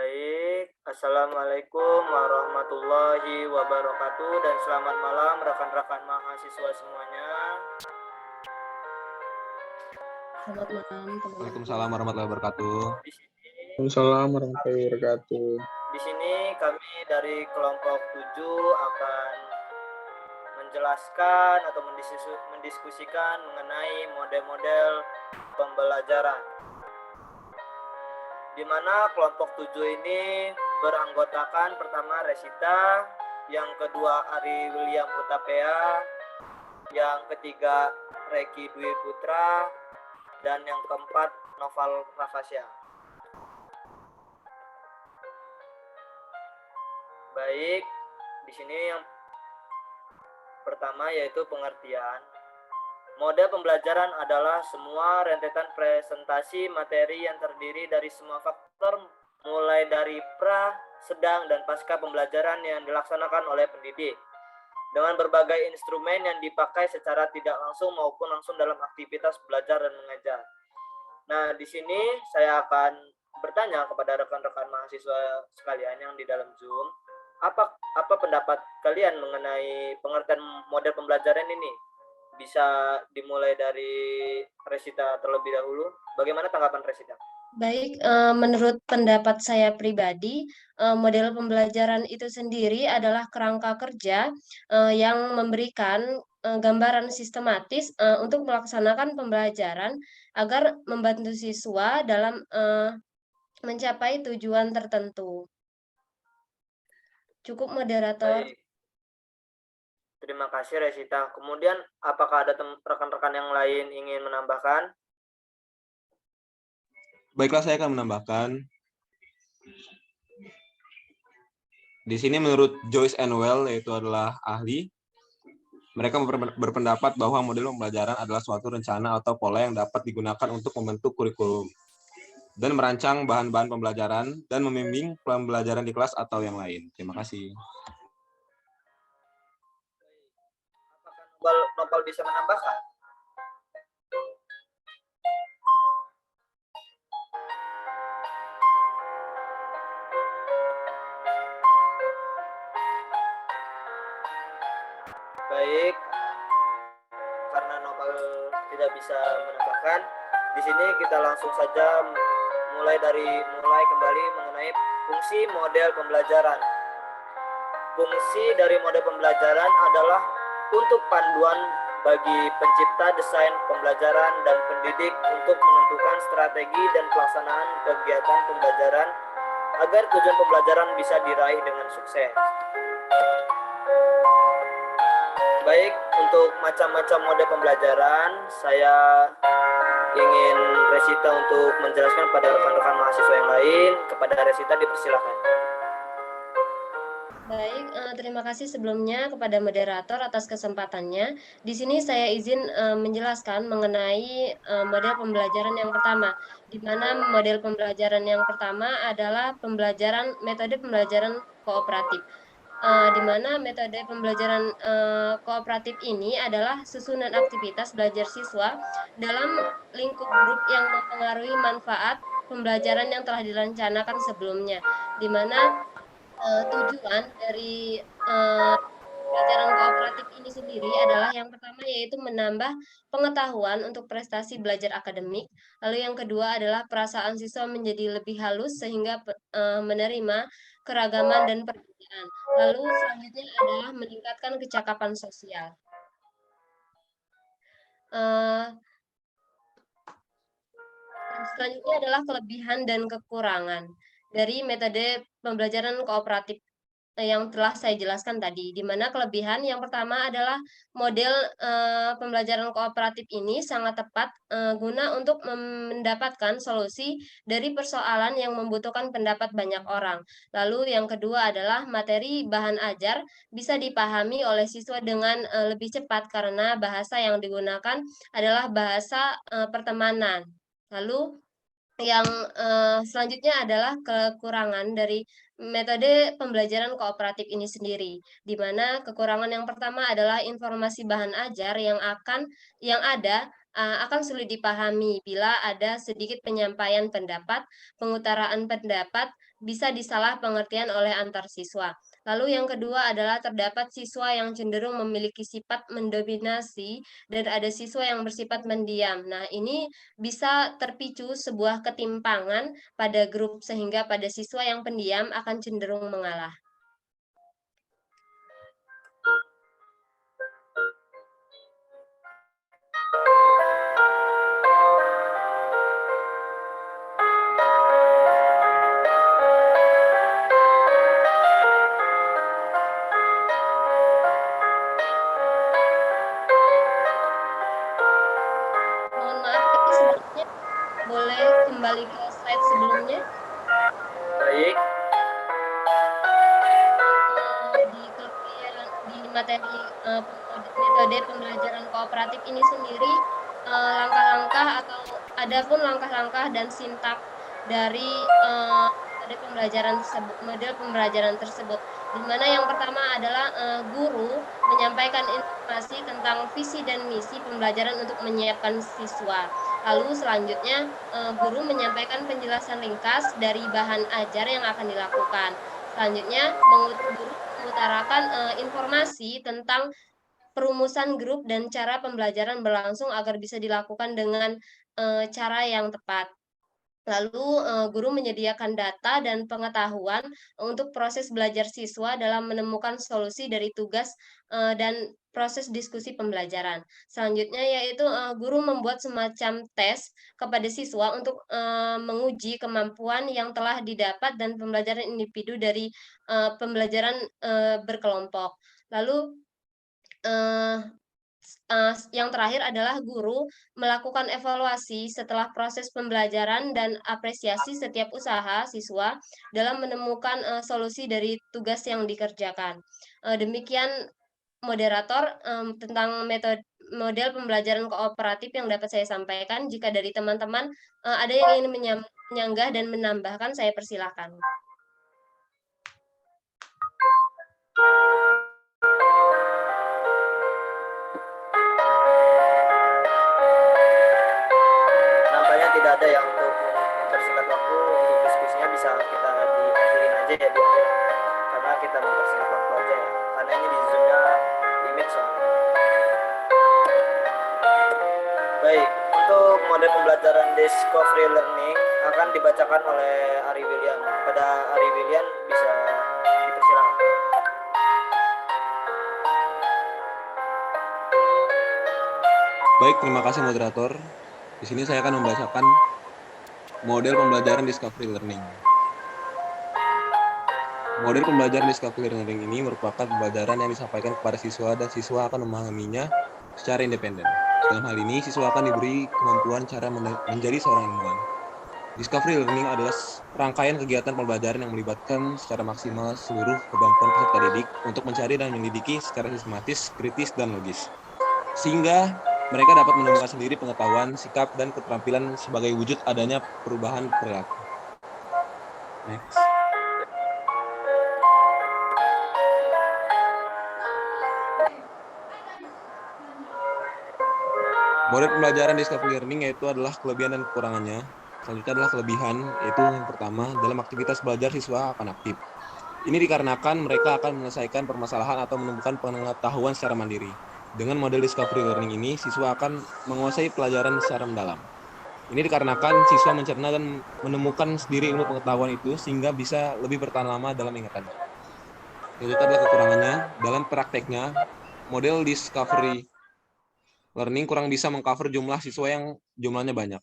Baik, Assalamualaikum warahmatullahi wabarakatuh dan selamat malam rekan-rekan mahasiswa semuanya. Selamat malam teman-teman. Waalaikumsalam warahmatullahi wabarakatuh. Di sini, Waalaikumsalam warahmatullahi wabarakatuh. di sini kami dari kelompok 7 akan menjelaskan atau mendiskusikan mengenai model-model pembelajaran. Di mana kelompok 7 ini beranggotakan pertama Resita, yang kedua Ari William Hutapea, yang ketiga Reki Dwi Putra, dan yang keempat Noval Rafasya. Baik, di sini yang pertama yaitu pengertian. Model pembelajaran adalah semua rentetan presentasi materi yang terdiri dari semua faktor mulai dari pra, sedang, dan pasca pembelajaran yang dilaksanakan oleh pendidik dengan berbagai instrumen yang dipakai secara tidak langsung maupun langsung dalam aktivitas belajar dan mengajar. Nah, di sini saya akan bertanya kepada rekan-rekan mahasiswa sekalian yang di dalam Zoom, apa pendapat kalian mengenai pengertian model pembelajaran ini? Bisa dimulai dari Resita terlebih dahulu. Bagaimana tanggapan Resita? Baik, menurut pendapat saya pribadi, model pembelajaran itu sendiri adalah kerangka kerja yang memberikan gambaran sistematis untuk melaksanakan pembelajaran agar membantu siswa dalam mencapai tujuan tertentu. Cukup, moderator. Baik. Terima kasih Resita. Kemudian apakah ada rekan-rekan yang lain ingin menambahkan? Baiklah, saya akan menambahkan. Di sini menurut Joyce and Well, yaitu adalah ahli, mereka berpendapat bahwa model pembelajaran adalah suatu rencana atau pola yang dapat digunakan untuk membentuk kurikulum dan merancang bahan-bahan pembelajaran dan membimbing pembelajaran di kelas atau yang lain. Terima kasih. Apakah Nopal bisa menambahkan? Baik, karena Nopal tidak bisa menambahkan, di sini kita langsung saja mulai kembali mengenai fungsi model pembelajaran. Fungsi dari model pembelajaran adalah untuk panduan bagi pencipta desain pembelajaran dan pendidik untuk menentukan strategi dan pelaksanaan kegiatan pembelajaran agar tujuan pembelajaran bisa diraih dengan sukses. Baik, untuk macam-macam model pembelajaran, saya ingin Resita untuk menjelaskan pada rekan-rekan mahasiswa yang lain. Kepada Resita dipersilakan. Baik, terima kasih sebelumnya kepada moderator atas kesempatannya. Di sini saya izin menjelaskan mengenai model pembelajaran yang pertama, di mana model pembelajaran yang pertama adalah metode pembelajaran kooperatif. Di mana metode pembelajaran kooperatif ini adalah susunan aktivitas belajar siswa dalam lingkup grup yang mempengaruhi manfaat pembelajaran yang telah direncanakan sebelumnya, di mana tujuan dari pembelajaran kooperatif ini sendiri adalah yang pertama yaitu menambah pengetahuan untuk prestasi belajar akademik, lalu yang kedua adalah perasaan siswa menjadi lebih halus sehingga menerima keragaman dan perbedaan, lalu selanjutnya adalah meningkatkan kecakapan sosial. Selanjutnya adalah kelebihan dan kekurangan dari metode pembelajaran kooperatif yang telah saya jelaskan tadi, di mana kelebihan yang pertama adalah model pembelajaran kooperatif ini sangat tepat guna untuk mendapatkan solusi dari persoalan yang membutuhkan pendapat banyak orang. Lalu yang kedua adalah materi bahan ajar bisa dipahami oleh siswa dengan lebih cepat karena bahasa yang digunakan adalah bahasa pertemanan. Lalu yang selanjutnya adalah kekurangan dari metode pembelajaran kooperatif ini sendiri, di mana kekurangan yang pertama adalah informasi bahan ajar yang ada akan sulit dipahami bila ada sedikit penyampaian pendapat, pengutaraan pendapat, bisa disalah pengertian oleh antar siswa. Lalu yang kedua adalah terdapat siswa yang cenderung memiliki sifat mendominasi dan ada siswa yang bersifat mendiam. Nah, ini bisa terpicu sebuah ketimpangan pada grup sehingga pada siswa yang pendiam akan cenderung mengalah. Mohon maaf, ini sebelumnya boleh kembali ke slide sebelumnya. Baik. Di materi metode pembelajaran kooperatif ini sendiri, langkah-langkah atau adapun langkah-langkah dan sintak dari metode pembelajaran tersebut, model pembelajaran tersebut, di mana yang pertama adalah guru menyampaikan informasi tentang visi dan misi pembelajaran untuk menyiapkan siswa. Lalu selanjutnya guru menyampaikan penjelasan ringkas dari bahan ajar yang akan dilakukan. Selanjutnya guru mengutarakan informasi tentang perumusan grup dan cara pembelajaran berlangsung agar bisa dilakukan dengan cara yang tepat. Lalu guru menyediakan data dan pengetahuan untuk proses belajar siswa dalam menemukan solusi dari tugas dan proses diskusi pembelajaran. Selanjutnya yaitu guru membuat semacam tes kepada siswa untuk menguji kemampuan yang telah didapat dan pembelajaran individu dari pembelajaran berkelompok. Lalu yang terakhir adalah guru melakukan evaluasi setelah proses pembelajaran dan apresiasi setiap usaha siswa dalam menemukan solusi dari tugas yang dikerjakan. Demikian moderator tentang model pembelajaran kooperatif yang dapat saya sampaikan. Jika dari teman-teman ada yang ingin menyanggah dan menambahkan, saya persilakan. Nampaknya tidak ada ya. Untuk mempersingkat waktu untuk diskusinya bisa kita diakhirin aja ya, karena kita mempersingkat waktu aja ya, karena ini di zoomnya limit soalnya. Baik, untuk model pembelajaran discovery learning akan dibacakan oleh Ari William. Pada Ari William bisa dipersilakan. Baik, terima kasih moderator. Di sini saya akan membacakan model pembelajaran discovery learning. Model pembelajaran discovery learning ini merupakan pembelajaran yang disampaikan kepada siswa dan siswa akan memahaminya secara independen. Dalam hal ini, siswa akan diberi kemampuan cara menjadi seorang ilmuwan. Discovery learning adalah rangkaian kegiatan pembelajaran yang melibatkan secara maksimal seluruh kemampuan peserta didik untuk mencari dan menyelidiki secara sistematis, kritis, dan logis. Sehingga mereka dapat menemukan sendiri pengetahuan, sikap, dan keterampilan sebagai wujud adanya perubahan perilaku. Next. Model pembelajaran discovery learning yaitu adalah kelebihan dan kekurangannya. Selanjutnya adalah kelebihan, yaitu yang pertama, dalam aktivitas belajar siswa akan aktif. Ini dikarenakan mereka akan menyelesaikan permasalahan atau menemukan pengetahuan secara mandiri. Dengan model discovery learning ini, siswa akan menguasai pelajaran secara mendalam. Ini dikarenakan siswa mencerna dan menemukan sendiri ilmu pengetahuan itu sehingga bisa lebih bertahan lama dalam ingatannya. Selanjutnya adalah kekurangannya, dalam prakteknya, model discovery learning kurang bisa mengcover jumlah siswa yang jumlahnya banyak.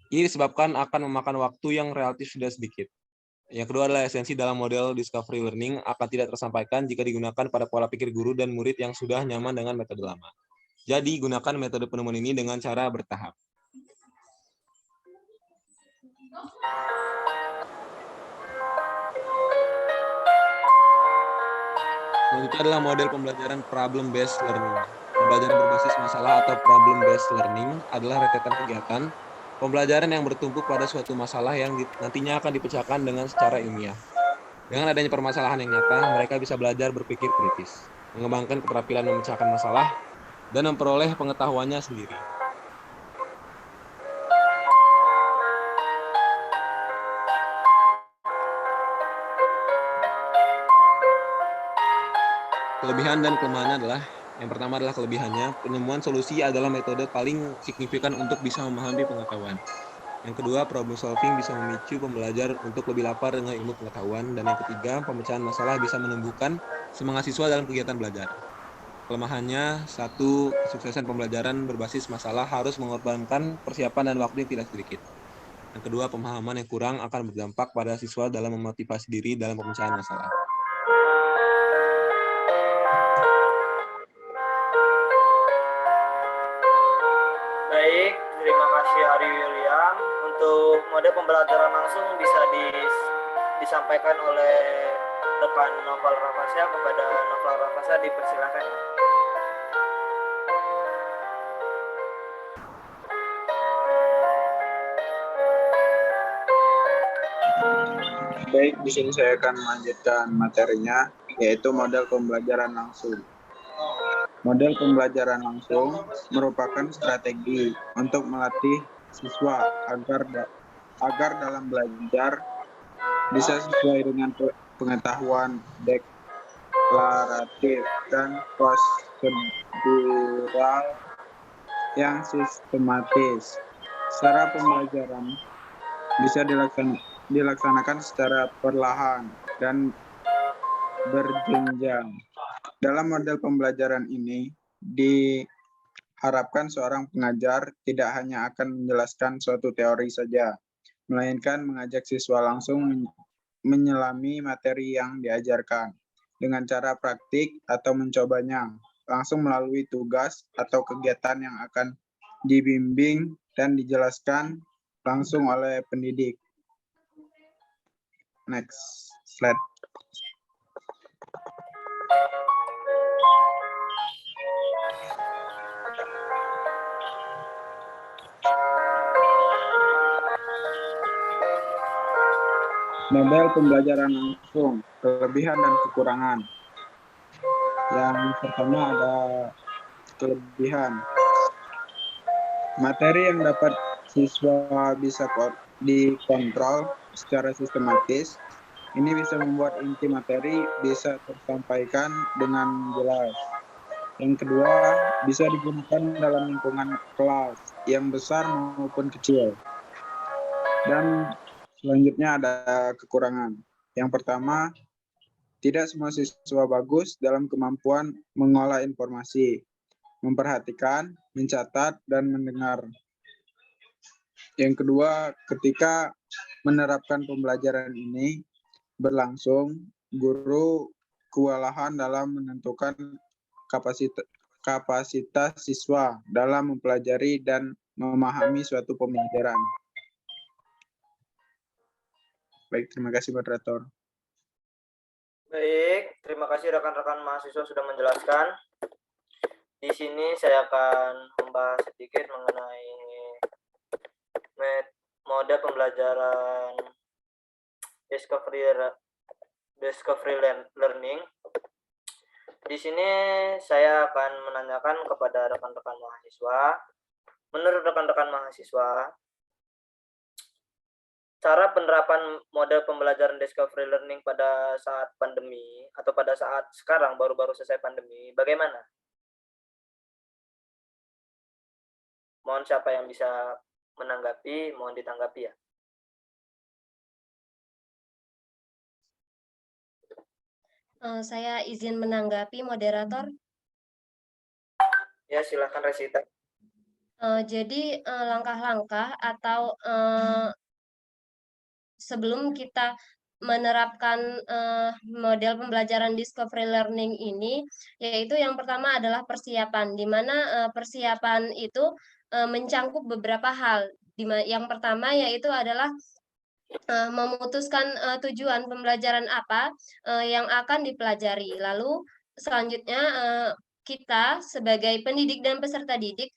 Ini disebabkan akan memakan waktu yang relatif sudah sedikit. Yang kedua adalah esensi dalam model discovery learning akan tidak tersampaikan jika digunakan pada pola pikir guru dan murid yang sudah nyaman dengan metode lama. Jadi, gunakan metode penemuan ini dengan cara bertahap. Selanjutnya adalah model pembelajaran problem-based learning. Pembelajaran berbasis masalah atau problem-based learning adalah rentetan kegiatan pembelajaran yang bertumpu pada suatu masalah yang nantinya akan dipecahkan dengan secara ilmiah. Dengan adanya permasalahan yang nyata, mereka bisa belajar berpikir kritis, mengembangkan keterampilan memecahkan masalah, dan memperoleh pengetahuannya sendiri. Kelebihan dan kelemahannya adalah, yang pertama adalah kelebihannya, penemuan solusi adalah metode paling signifikan untuk bisa memahami pengetahuan. Yang kedua, problem solving bisa memicu pembelajar untuk lebih lapar dengan ilmu pengetahuan. Dan yang ketiga, pemecahan masalah bisa menumbuhkan semangat siswa dalam kegiatan belajar. Kelemahannya, satu, kesuksesan pembelajaran berbasis masalah harus mengorbankan persiapan dan waktu yang tidak sedikit. Yang kedua, pemahaman yang kurang akan berdampak pada siswa dalam memotivasi diri dalam pemecahan masalah. Baik, terima kasih Ari William. Untuk mode pembelajaran langsung bisa disampaikan oleh rekan Novel Rafasya. Kepada Novel Rafasya dipersilakan ya. Baik, di sini saya akan melanjutkan materinya, yaitu model pembelajaran langsung. Model pembelajaran langsung merupakan strategi untuk melatih siswa agar dalam belajar bisa sesuai dengan pengetahuan deklaratif dan prosedural yang sistematis. Secara pembelajaran bisa dilaksanakan secara perlahan dan berjenjang. Dalam model pembelajaran ini, diharapkan seorang pengajar tidak hanya akan menjelaskan suatu teori saja, melainkan mengajak siswa langsung menyelami materi yang diajarkan dengan cara praktik atau mencobanya langsung melalui tugas atau kegiatan yang akan dibimbing dan dijelaskan langsung oleh pendidik. Next slide. Model pembelajaran langsung, kelebihan dan kekurangan. Yang pertama ada kelebihan. Materi yang dapat siswa bisa dikontrol secara sistematis. Ini bisa membuat inti materi bisa tersampaikan dengan jelas. Yang kedua, bisa digunakan dalam lingkungan kelas yang besar maupun kecil. Dan selanjutnya ada kekurangan. Yang pertama, tidak semua siswa bagus dalam kemampuan mengolah informasi, memperhatikan, mencatat, dan mendengar. Yang kedua, ketika menerapkan pembelajaran ini berlangsung, guru kewalahan dalam menentukan kapasitas siswa dalam mempelajari dan memahami suatu pembelajaran. Baik, terima kasih moderator. Baik, terima kasih rekan-rekan mahasiswa sudah menjelaskan. Di sini saya akan membahas sedikit mengenai mode pembelajaran discovery learning. Di sini saya akan menanyakan kepada rekan-rekan mahasiswa, menurut rekan-rekan mahasiswa, cara penerapan model pembelajaran discovery learning pada saat pandemi atau pada saat sekarang baru-baru selesai pandemi, bagaimana? Mohon siapa yang bisa menanggapi, mohon ditanggapi ya. Saya izin menanggapi moderator. Ya, silakan Resita. Jadi langkah-langkah atau sebelum kita menerapkan model pembelajaran discovery learning ini, yaitu yang pertama adalah persiapan, di mana persiapan itu mencangkup beberapa hal. Yang pertama yaitu adalah memutuskan tujuan pembelajaran apa yang akan dipelajari. Lalu selanjutnya kita sebagai pendidik dan peserta didik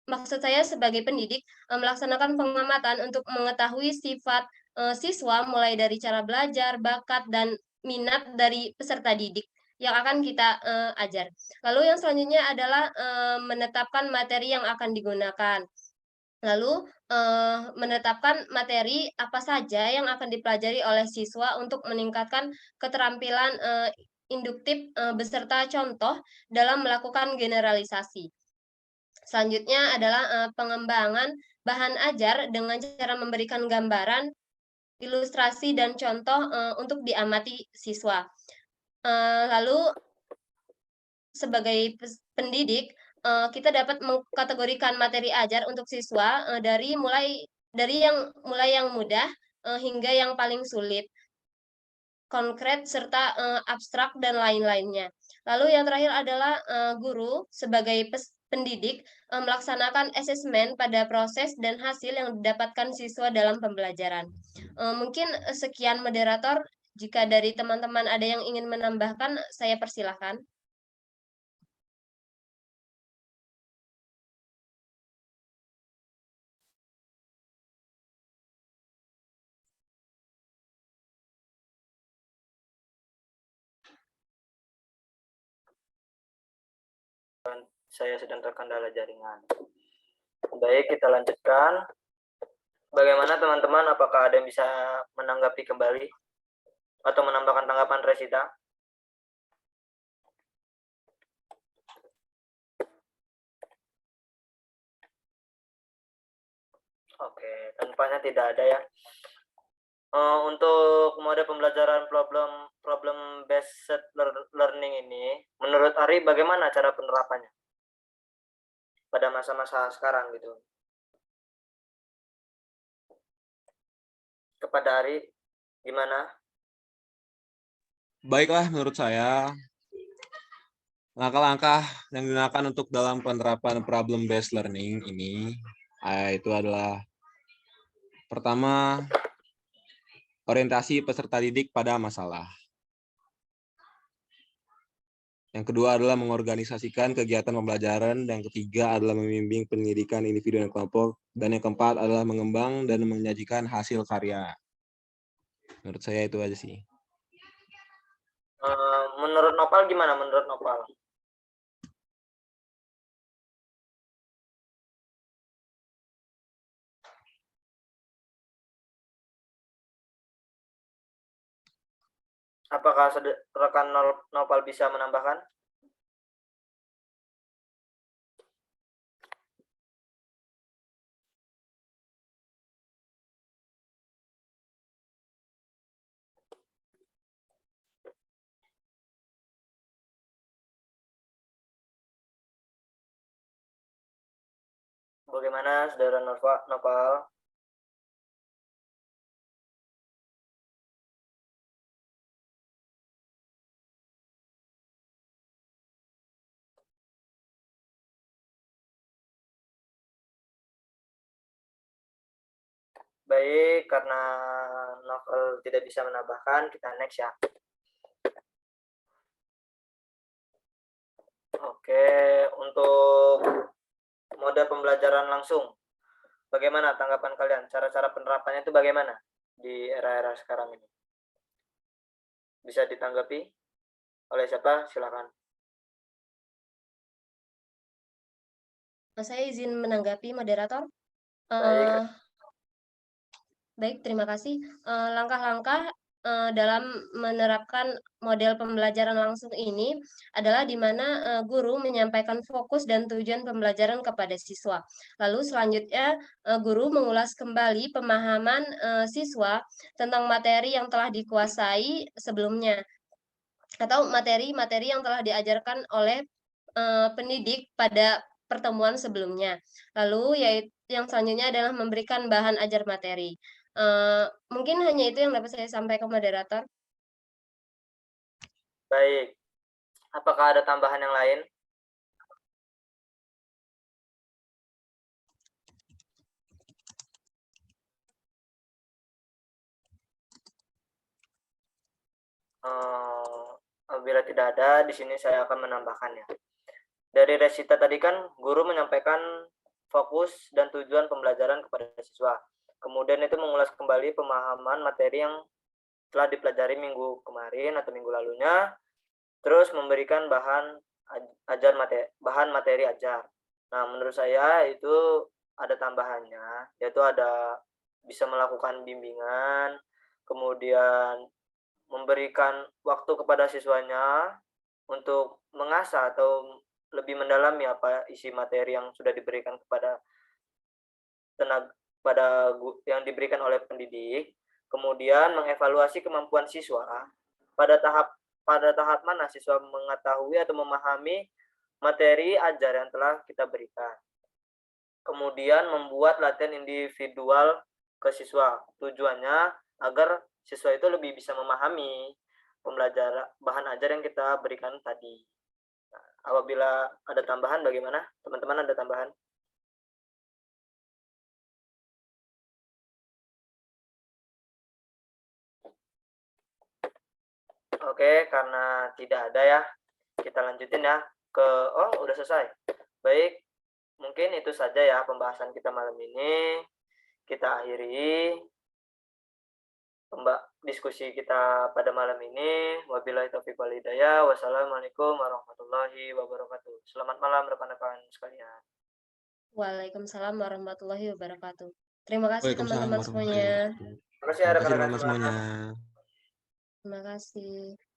maksud saya sebagai pendidik melaksanakan pengamatan untuk mengetahui sifat siswa mulai dari cara belajar, bakat, dan minat dari peserta didik yang akan kita ajar. Lalu yang selanjutnya adalah menetapkan materi yang akan digunakan. Lalu menetapkan materi apa saja yang akan dipelajari oleh siswa untuk meningkatkan keterampilan induktif beserta contoh dalam melakukan generalisasi. Selanjutnya adalah pengembangan bahan ajar dengan cara memberikan gambaran, ilustrasi, dan contoh untuk diamati siswa. Lalu sebagai pendidik, kita dapat mengkategorikan materi ajar untuk siswa dari yang mudah hingga yang paling sulit, konkret, serta abstrak, dan lain-lainnya. Lalu yang terakhir adalah guru sebagai pendidik melaksanakan asesmen pada proses dan hasil yang didapatkan siswa dalam pembelajaran. Mungkin sekian moderator. Jika dari teman-teman ada yang ingin menambahkan, saya persilahkan. Saya sedang terkendala jaringan. Baik, kita lanjutkan. Bagaimana teman-teman? Apakah ada yang bisa menanggapi kembali atau menambahkan tanggapan Resita? Oke, tampaknya tidak ada ya. Untuk mode pembelajaran problem based learning ini, menurut Ari bagaimana cara penerapannya pada masa-masa sekarang gitu? Kepada Ari, gimana? Baiklah, menurut saya langkah-langkah yang digunakan untuk dalam penerapan problem based learning ini itu adalah pertama, orientasi peserta didik pada masalah. Yang kedua adalah mengorganisasikan kegiatan pembelajaran, dan yang ketiga adalah membimbing pendidikan individu dan kelompok, dan yang keempat adalah mengembang dan menyajikan hasil karya. Menurut saya itu aja sih. Menurut Nopal gimana? Menurut Nopal? Apakah rekan Nopal bisa menambahkan? Bagaimana saudara Nopal? Baik, karena Novel tidak bisa menambahkan, kita next ya. Oke, untuk mode pembelajaran langsung, bagaimana tanggapan kalian? Cara-cara penerapannya itu bagaimana di era-era sekarang ini? Bisa ditanggapi oleh siapa? Silakan. Saya izin menanggapi, moderator. Baik. Baik, terima kasih. Langkah-langkah dalam menerapkan model pembelajaran langsung ini adalah di mana guru menyampaikan fokus dan tujuan pembelajaran kepada siswa. Lalu selanjutnya guru mengulas kembali pemahaman siswa tentang materi yang telah dikuasai sebelumnya atau materi-materi yang telah diajarkan oleh pendidik pada pertemuan sebelumnya. Lalu yaitu yang selanjutnya adalah memberikan bahan ajar materi. Mungkin hanya itu yang dapat saya sampaikan, moderator. Baik. Apakah ada tambahan yang lain? Bila tidak ada, di sini saya akan menambahkannya. Dari Resita tadi kan guru menyampaikan fokus dan tujuan pembelajaran kepada siswa. Kemudian itu mengulas kembali pemahaman materi yang telah dipelajari minggu kemarin atau minggu lalunya, terus memberikan bahan materi ajar. Nah, menurut saya itu ada tambahannya, yaitu ada bisa melakukan bimbingan, kemudian memberikan waktu kepada siswanya untuk mengasah atau lebih mendalami apa isi materi yang sudah diberikan kepada yang diberikan oleh pendidik, kemudian mengevaluasi kemampuan siswa pada tahap mana siswa mengetahui atau memahami materi ajar yang telah kita berikan. Kemudian membuat latihan individual ke siswa. Tujuannya agar siswa itu lebih bisa memahami pembelajaran bahan ajar yang kita berikan tadi. Nah, apabila ada tambahan bagaimana? Teman-teman ada tambahan? Oke, karena tidak ada ya, kita lanjutin ya ke, udah selesai. Baik, mungkin itu saja ya pembahasan kita malam ini. Kita akhiri diskusi kita pada malam ini. Wabillahi taufiq wal hidayah. Wassalamualaikum warahmatullahi wabarakatuh. Selamat malam rekan-rekan sekalian. Waalaikumsalam warahmatullahi wabarakatuh. Terima kasih Waalaikumsalam teman-teman warahmatullahi semuanya. wabarakatuh. Terima kasih Terima kasih rekan-rekan teman-teman semuanya. Terima kasih.